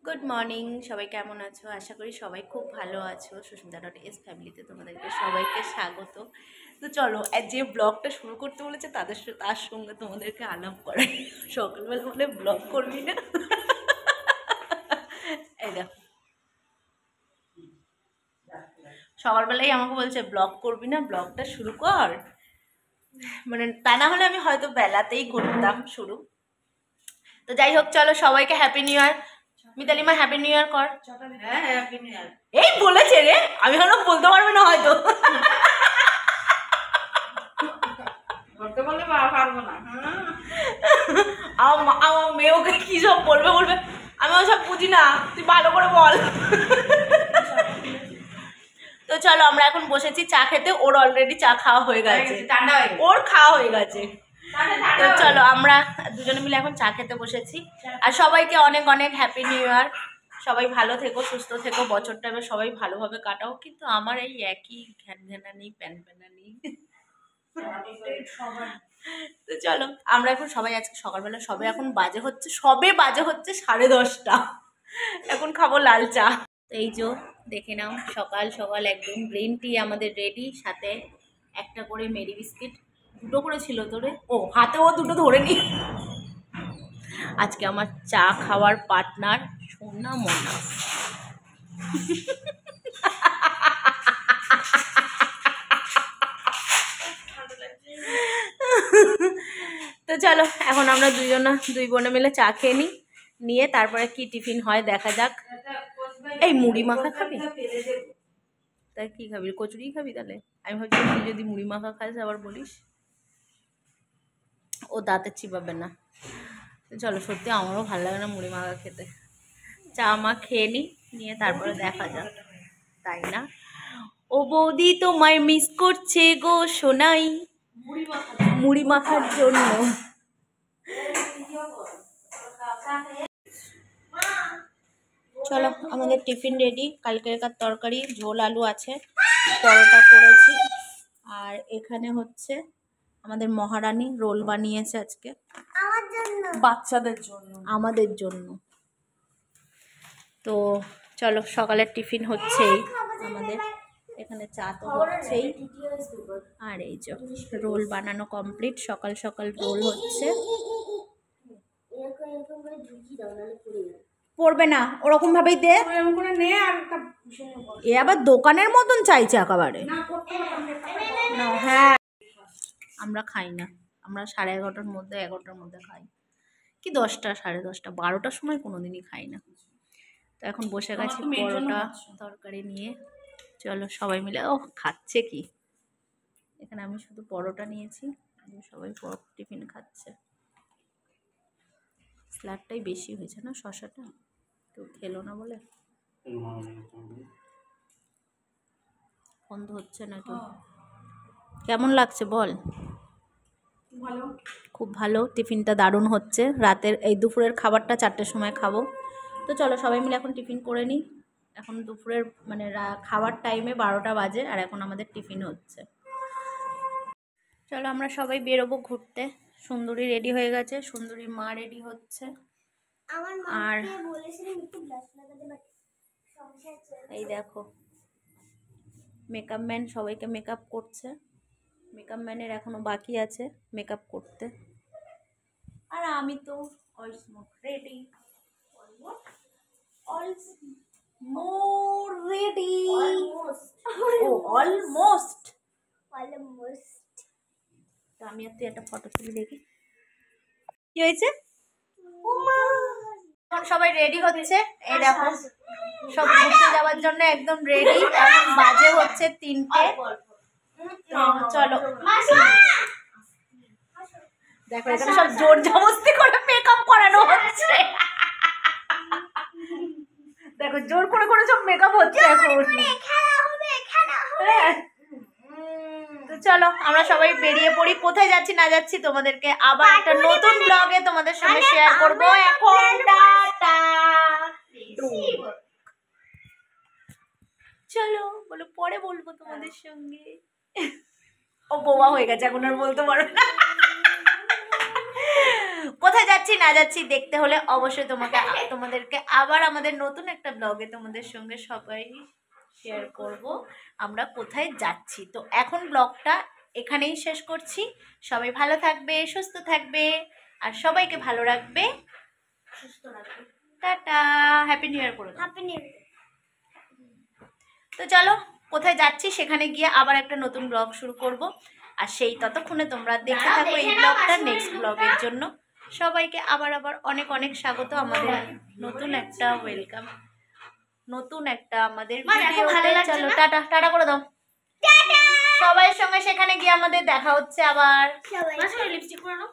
Good morning, সবাই কেমন আছো? আশা করি সবাই খুব ভালো আছো। সুস্মিতা.এস ফ্যামিলিতে তোমাদেরকে সবাইকে স্বাগত। তো চলো, যে ব্লগটা শুরু করতে বলেছে তার সঙ্গে তোমাদেরকে আলাপ করাই। সকালবেলা বলে ব্লগ করবি না? এই দেখো, সকালবেলাই আমাকে বলছে ব্লগ করবি না, ব্লগটা শুরু কর। মানে তা না হলে আমি হয়তো বেলাতেই করতাম শুরু। তো যাই হোক, চলো সবাইকে হ্যাপি নিউ ইয়ার। মিতালিমা হ্যাপি নিউ ইয়ার কর। এই বলেছে রে, আমি হলো বলতে পারবে না হয়তো। আমার মেয়ে ওকে কি সব বলবে, আমি ওসব বুঝি না, তুই ভালো করে বল। তো চলো, আমরা এখন বসেছি চা খেতে। ওর অলরেডি চা খাওয়া হয়ে গেছে, ওর খাওয়া হয়ে গেছে। তো চলো, আমরা দুজনে মিলে এখন চা খেতে বসেছি। আর সবাইকে অনেক অনেক হ্যাপি নিউ ইয়ার। সবাই ভালো থেকো, সুস্থ থেকো, বছরটা সবাই ভালোভাবে কাটাও। কিন্তু আমার এই একই ঘ্যানঘ্যানা নেই, প্যানপ্যানা নেই। তো চলো, আমরা এখন সবাই আজকে সকালবেলা এখন বাজে হচ্ছে 10:30। এখন খাবো লাল চা। এই যে দেখে নাও, সকাল সকাল একদম গ্রিন টি আমাদের রেডি, সাথে একটা করে মেরি বিস্কিট। দুটো করে ছিল তোরে, ও হাতেও দুটো ধরে নি। আজকে আমার চা খাওয়ার পার্টনার সোনা মোনা। তো চলো, এখন আমরা দুই বোনে মিলে চা খেয়ে নিয়ে তারপরে কি টিফিন হয় দেখা যাক। এই মুড়ি মাখা খাবি? তাই কি খাবি? কচুরি খাবি? তাহলে আমি ভাবছি তুই যদি মুড়ি মাখা খাস আবার বলিস। ও দাঁতে চিবাবে না। চলো, সত্যি আমারও ভালো লাগে না মুড়ি মাখা খেতে। চা মা খেয়ে নিয়ে তারপরে দেখা যাক, তাই না? ও বৌদি তোমায় মিস করছে গো সোনাই, মুড়ি মাখার জন্য। চলো, আমাদের টিফিন রেডি। কালকেরকার তরকারি, ঝোল আলু আছে, পরোটা করেছি। আর এখানে হচ্ছে আমাদের মহারানী রোল বানিয়েছে আজকে বাচ্চাদের জন্য, আমাদের জন্য। তো চলো, সকালের টিফিন হচ্ছেই আমাদের এখানে, চা তো হচ্ছেই। আর এই যে রোল বানানো কমপ্লিট, সকাল সকাল রোল হচ্ছে। পড়বে না, ওরকম ভাবেই দে। এ আবার দোকানের মতন চাইছে একেবারে। হ্যাঁ, আমরা খাই না, আমরা 11:30-11টার মধ্যে খাই। কি 10টা, 10:30, 12টার সময় কোনোদিনই খাই না। তো এখন বসে গেছি পরোটা তরকারি নিয়ে। চলো সবাই মিলে, ও খাচ্ছে কি, এখানে আমি শুধু পরোটা নিয়েছি, সবাই টিফিন খাচ্ছে। স্যালাডটাই বেশি হয়েছে না, শসাটা কেউ খেলো না বলে। বন্ধ হচ্ছে না তো। কেমন লাগছে বল? খুব ভালো, টিফিনটা দারুণ হচ্ছে। রাতের এই দুপুরের খাবারটা 4টের সময় খাবো। তো চলো সবাই মিলে এখন টিফিন করে নিই। এখন দুপুরের মানে খাবার টাইমে 12টা বাজে, আর এখন আমাদের টিফিন হচ্ছে। চলো, আমরা সবাই বেরোবো ঘুরতে। সুন্দরী রেডি হয়ে গেছে, সুন্দরীর মা রেডি হচ্ছে। আর এই দেখো, মেকআপ ম্যান সবাইকে মেকআপ করছে। মেকআপ ম্যানের এখনো বাকি আছে মেকআপ করতে। আর আমি তো অলমোস্ট রেডি, অলমোস্ট। তো আমি আর তুই একটা ফটো তুলি দেখি কি হয়েছে। এখন সবাই রেডি হচ্ছে, এই দেখো সব ঘুরতে যাওয়ার জন্য একদম রেডি। এখন বাজে হচ্ছে 3টে। চলো দেখো, এখানে সব জোর জবরদস্তি করে মেকআপ করানো হচ্ছে। দেখো, জোর করে করে সব মেকআপ হচ্ছে এখন। তো চলো, আমরা সবাই বেরিয়ে পড়ি। কোথায় যাচ্ছি না যাচ্ছি তোমাদেরকে আবার একটা নতুন ব্লগে তোমাদের সঙ্গে শেয়ার করবো। এখন টাটা। চলো বলো, পরে বলবো তোমাদের সঙ্গে। ও বোবা হয়ে গেছে, এখন আর বলতে পারো না। কোথায় যাচ্ছি না যাচ্ছি দেখতে হলে অবশ্যই তোমাদেরকে আবার আমাদের নতুন একটা ব্লগে তোমাদের সঙ্গে সবাই শেয়ার করব আমরা কোথায় যাচ্ছি। তো এখন ব্লগটা এখানেই শেষ করছি। সবাই ভালো থাকবে, সুস্থ থাকবে, আর সবাইকে ভালো রাখবে, সুস্থ রাখবে। টাটা, হ্যাপি নিউ ইয়ার করে দাও। হ্যাপি নিউ ইয়ার। তো চলো কোথায় যাচ্ছি সেখানে গিয়ে আবার একটা নতুন ব্লগ শুরু করব। আর সেই ততক্ষণে তোমরা দেখতে থাকো এই ব্লগটা। নেক্সট ব্লগের জন্য সবাইকে আবার অনেক অনেক স্বাগত আমাদের নতুন একটা ওয়েলকাম, নতুন একটা আমাদের ভিডিওতে। চলো টাটা, টাটা করে দাও সবাইয়ের সঙ্গে। সেখানে গিয়ে আমাদের দেখা হচ্ছে আবার। লিপস্টিক করে নাও।